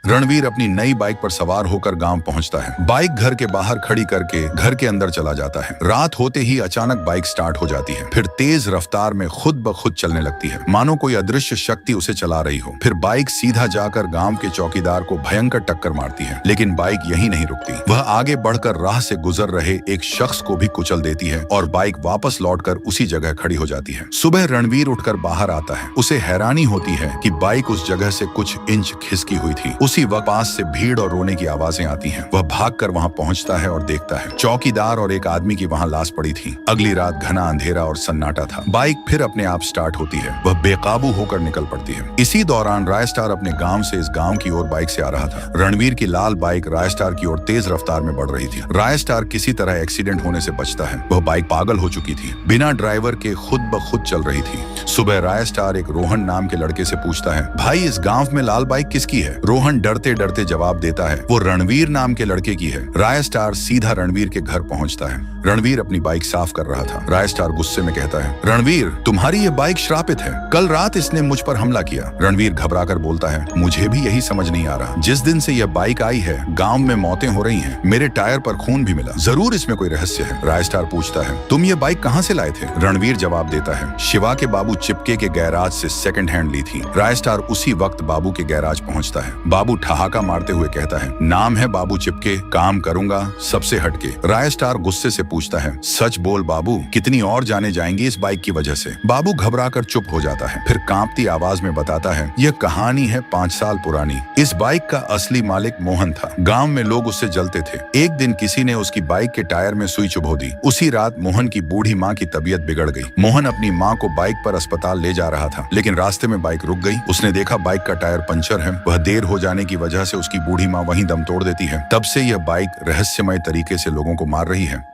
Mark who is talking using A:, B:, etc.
A: रणवीर अपनी नई बाइक पर सवार होकर गांव पहुंचता है। बाइक घर के बाहर खड़ी करके घर के अंदर चला जाता है। रात होते ही अचानक बाइक स्टार्ट हो जाती है, फिर तेज रफ्तार में खुद ब खुद चलने लगती है, मानो कोई अदृश्य शक्ति उसे चला रही हो। फिर बाइक सीधा जाकर गांव के चौकीदार को भयंकर टक्कर मारती है, लेकिन बाइक यहीं नहीं रुकती। वह आगे बढ़कर राह से गुजर रहे एक शख्स को भी कुचल देती है और बाइक वापस लौटकर उसी जगह खड़ी हो जाती है। सुबह रणवीर उठकर बाहर आता है। उसे हैरानी होती है कि बाइक उस जगह से कुछ इंच खिसकी हुई थी। उसी वक्त पास से भीड़ और रोने की आवाजें आती हैं। वह भागकर वहां पहुंचता है और देखता है चौकीदार और एक आदमी की वहां लाश पड़ी थी। अगली रात घना अंधेरा और सन्नाटा था। बाइक फिर अपने आप स्टार्ट होती है। वह बेकाबू होकर निकल पड़ती है। इसी दौरान रायस्टार अपने गांव से इस गांव की ओर बाइक से आ रहा था। रणवीर की लाल बाइक रायस्टार की ओर तेज रफ्तार में बढ़ रही थी। रायस्टार किसी तरह एक्सीडेंट होने से बचता है। वह बाइक पागल हो चुकी थी, बिना ड्राइवर के खुद ब खुद चल रही थी। सुबह रायस्टार एक रोहन नाम के लड़के से पूछता है, भाई इस गांव में लाल बाइक किसकी है? रोहन डरते डरते जवाब देता है, वो रणवीर नाम के लड़के की है। रायस्टार सीधा रणवीर के घर पहुंचता है। रणवीर अपनी बाइक साफ कर रहा था। रायस्टार गुस्से में कहता है, रणवीर तुम्हारी ये बाइक श्रापित है, कल रात इसने मुझ पर हमला किया। रणवीर घबराकर बोलता है, मुझे भी यही समझ नहीं आ रहा। जिस दिन से यह बाइक आई है गांव में मौतें हो रही हैं, मेरे टायर पर खून भी मिला, जरूर इसमें कोई रहस्य है। रायस्टार पूछता है, तुम ये बाइक कहाँ से लाए थे? रणवीर जवाब देता है, शिवा के बाबू चिपके के गैराज से सेकंड हैंड ली थी। रायस्टार उसी वक्त बाबू के गैराज पहुंचता है। बाबू ठहाका मारते हुए कहता है, नाम है बाबू चिपके, काम करूंगा सबसे हटके। रायस्टार गुस्से से पूछता है, सच बोल बाबू, कितनी और जाने जाएंगी इस बाइक की वजह से? बाबू घबराकर चुप हो जाता है, फिर कांपती आवाज में बताता है, यह कहानी है 5 साल पुरानी। इस बाइक का असली मालिक मोहन था। गांव में लोग उससे जलते थे। एक दिन किसी ने उसकी बाइक के टायर में सुई चुभो दी। उसी रात मोहन की बूढ़ी माँ की तबीयत बिगड़ गई। मोहन अपनी माँ को बाइक पर अस्पताल ले जा रहा था, लेकिन रास्ते में बाइक रुक गई। उसने देखा बाइक का टायर पंचर है। वह देर हो जाने की वजह से उसकी बूढ़ी माँ वहीं दम तोड़ देती है। तब से यह बाइक रहस्यमय तरीके से लोगों को मार रही है।